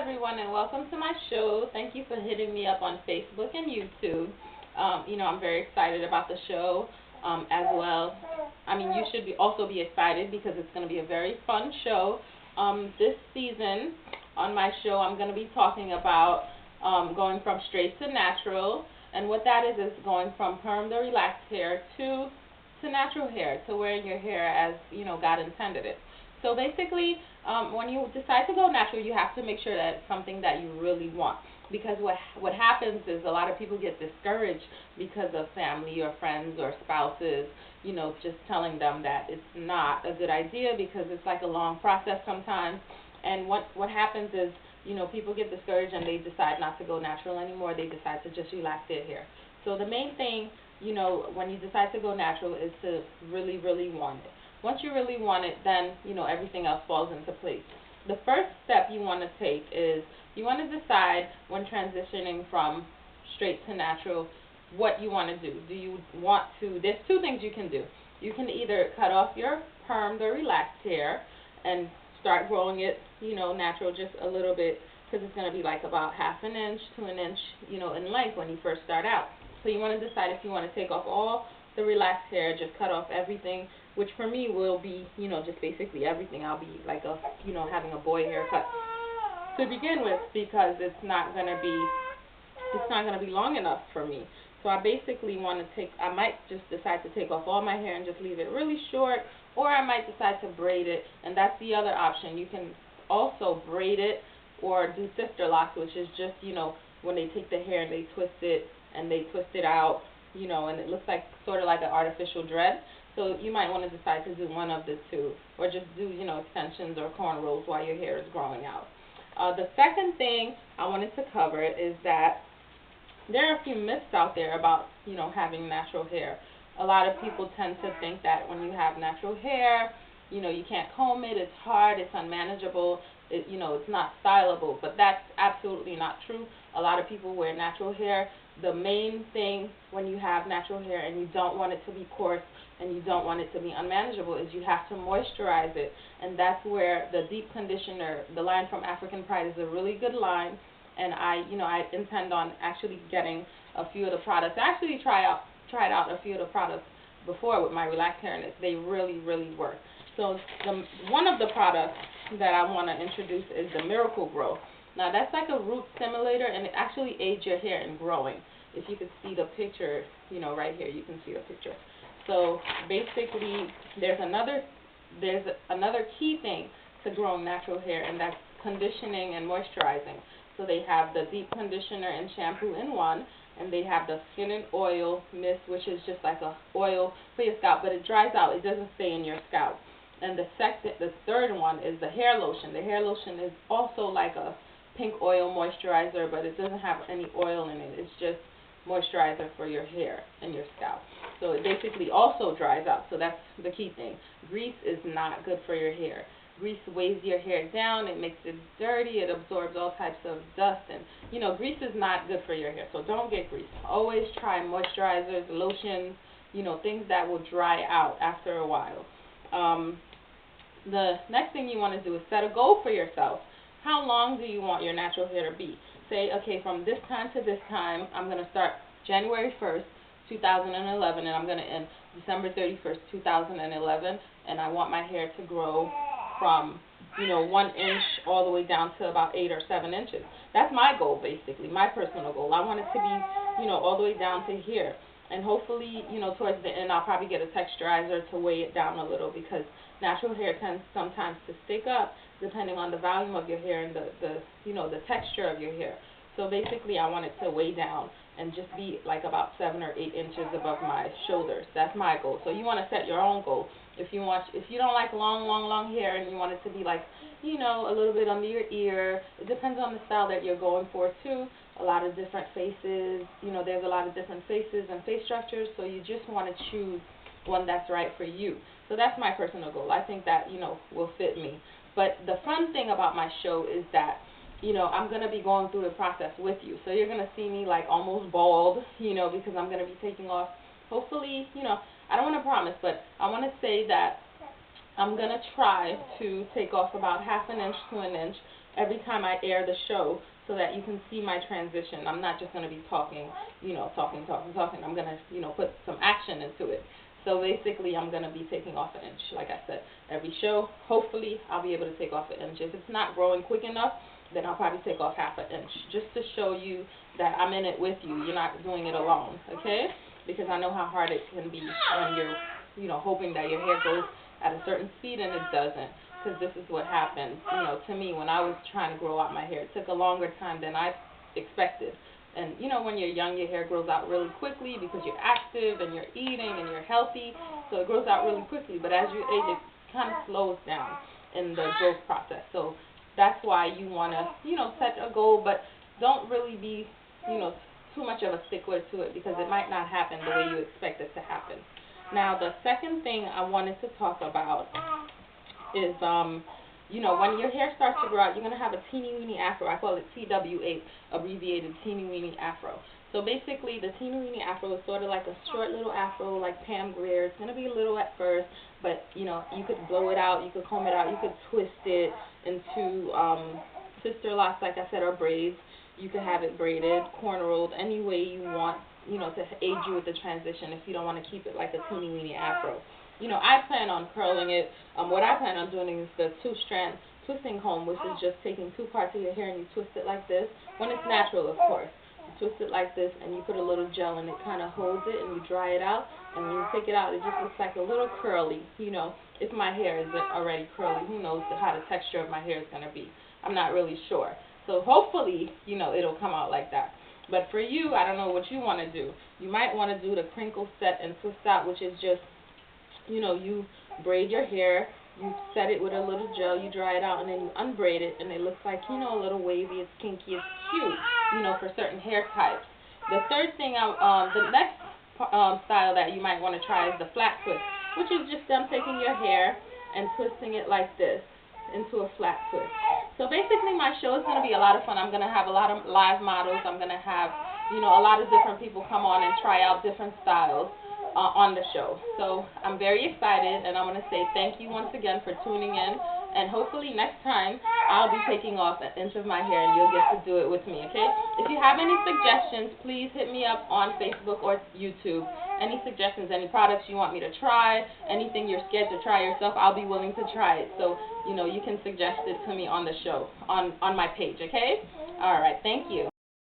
everyone, and welcome to my show. Thank you for hitting me up on Facebook and YouTube. I'm very excited about the show as well. I mean, you should also be excited because it's going to be a very fun show. This season on my show, I'm going to be talking about going from straight to natural, and what that is going from perm the relaxed hair to natural hair, to wearing your hair as God intended it. So basically, when you decide to go natural, you have to make sure that it's something that you really want. Because what happens is a lot of people get discouraged because of family or friends or spouses, just telling them that it's not a good idea because it's like a long process sometimes. And what happens is, people get discouraged and they decide not to go natural anymore. They decide to just relax their hair. So the main thing, when you decide to go natural is to really, really want it. Once you really want it, then, everything else falls into place. The first step you want to take is you want to decide when transitioning from straight to natural what you want to do. Do you want to, there's two things you can do. You can either cut off your perm, the relaxed hair, and start growing it, natural just a little bit, because it's going to be like about half an inch to an inch, in length when you first start out. So you want to decide if you want to take off all the relaxed hair, just cut off everything, which for me will be, just basically everything. I'll be like having a boy haircut to begin with because it's not gonna be long enough for me. So I basically I might just decide to take off all my hair and just leave it really short, or I might decide to braid it, and that's the other option. You can also braid it or do sister locks, which is just, when they take the hair and they twist it out, and it looks like sort of like an artificial dread. So you might want to decide to do one of the two, or just do, extensions or cornrows while your hair is growing out. The second thing I wanted to cover is that there are a few myths out there about, having natural hair. A lot of people tend to think that when you have natural hair, you can't comb it, it's hard, it's unmanageable, it's not stylable, but that's absolutely not true. A lot of people wear natural hair. The main thing when you have natural hair and you don't want it to be coarse and you don't want it to be unmanageable is you have to moisturize it, and that's where the deep conditioner, the line from African Pride, is a really good line, and I intend on actually getting a few of the products. I actually tried out a few of the products before with my relaxed hair, and they really, really work. So one of the products that I want to introduce is the Miracle Grow. Now that's like a root stimulator, and it actually aids your hair in growing. If you could see the picture, right here, you can see the picture. So basically, there's another key thing to growing natural hair, and that's conditioning and moisturizing. So they have the deep conditioner and shampoo in one, and they have the skin and oil mist, which is just like a oil for your scalp, but it dries out. It doesn't stay in your scalp. And the third one is the hair lotion. The hair lotion is also like a pink oil moisturizer, but it doesn't have any oil in it. It's just moisturizer for your hair and your scalp. So it basically also dries out. So that's the key thing. Grease is not good for your hair. Grease weighs your hair down. It makes it dirty. It absorbs all types of dust, and grease is not good for your hair. So don't get grease. Always try moisturizers, lotions, things that will dry out after a while. The next thing you want to do is set a goal for yourself. How long do you want your natural hair to be? Say, okay, from this time to this time, I'm going to start January 1st, 2011, and I'm going to end December 31st, 2011, and I want my hair to grow from, 1 inch all the way down to about 8 or 7 inches. That's my goal, basically, my personal goal. I want it to be, all the way down to here. And hopefully, towards the end, I'll probably get a texturizer to weigh it down a little, because natural hair tends sometimes to stick up depending on the volume of your hair and the texture of your hair. So basically, I want it to weigh down and just be like about 7 or 8 inches above my shoulders. That's my goal. So you want to set your own goal. If you don't like long hair and you want it to be like, a little bit under your ear, it depends on the style that you're going for too. A lot of different faces, there's a lot of different faces and face structures, so you just want to choose one that's right for you. So that's my personal goal. I think that, will fit me. But the fun thing about my show is that, I'm going to be going through the process with you. So you're going to see me like almost bald, because I'm going to be taking off, hopefully, I don't want to promise, but I want to say that I'm going to try to take off about half an inch to an inch every time I air the show so that you can see my transition. I'm not just going to be talking, talking. I'm going to, put some action into it. So basically, I'm going to be taking off an inch. Like I said, every show, hopefully, I'll be able to take off an inch. If it's not growing quick enough, then I'll probably take off half an inch, just to show you that I'm in it with you. You're not doing it alone, okay? Because I know how hard it can be when you're, hoping that your hair goes at a certain speed and it doesn't. Because this is what happens, to me when I was trying to grow out my hair. It took a longer time than I expected. And, when you're young, your hair grows out really quickly because you're active and you're eating and you're healthy. So it grows out really quickly. But as you age, it kind of slows down in the growth process. So that's why you want to, set a goal, but don't really be, too much of a stickler to it because it might not happen the way you expect it to happen. Now, the second thing I wanted to talk about is, when your hair starts to grow out, you're going to have a teeny weeny afro. I call it TWA, abbreviated teeny weeny afro. So basically, the teeny weeny afro is sort of like a short little afro, like Pam Grier. It's going to be little at first, but, you could blow it out, you could comb it out, you could twist it into sister locks, like I said, or braids. You could have it braided, cornrowed, any way you want, to aid you with the transition if you don't want to keep it like a teeny weeny afro. I plan on curling it. What I plan on doing is the 2-strand twisting comb, which is just taking 2 parts of your hair and you twist it like this. When it's natural, of course. You twist it like this and you put a little gel and it kind of holds it and you dry it out. And when you take it out, it just looks like a little curly. If my hair is already curly, who knows how the texture of my hair is going to be. I'm not really sure. So hopefully, it'll come out like that. But for you, I don't know what you want to do. You might want to do the crinkle set and twist out, which is just, you braid your hair, you set it with a little gel, you dry it out, and then you unbraid it, and it looks like, a little wavy, it's kinky, it's cute, for certain hair types. The third thing, the next style that you might want to try is the flat twist, which is just them taking your hair and twisting it like this into a flat twist. So basically my show is going to be a lot of fun. I'm going to have a lot of live models. I'm going to have, a lot of different people come on and try out different styles on the show. So I'm very excited, and I want to say thank you once again for tuning in, and hopefully next time I'll be taking off an inch of my hair and you'll get to do it with me, okay? If you have any suggestions, please hit me up on Facebook or YouTube. Any suggestions, any products you want me to try, anything you're scared to try yourself, I'll be willing to try it. So, you can suggest it to me on the show, on my page, okay? All right, thank you.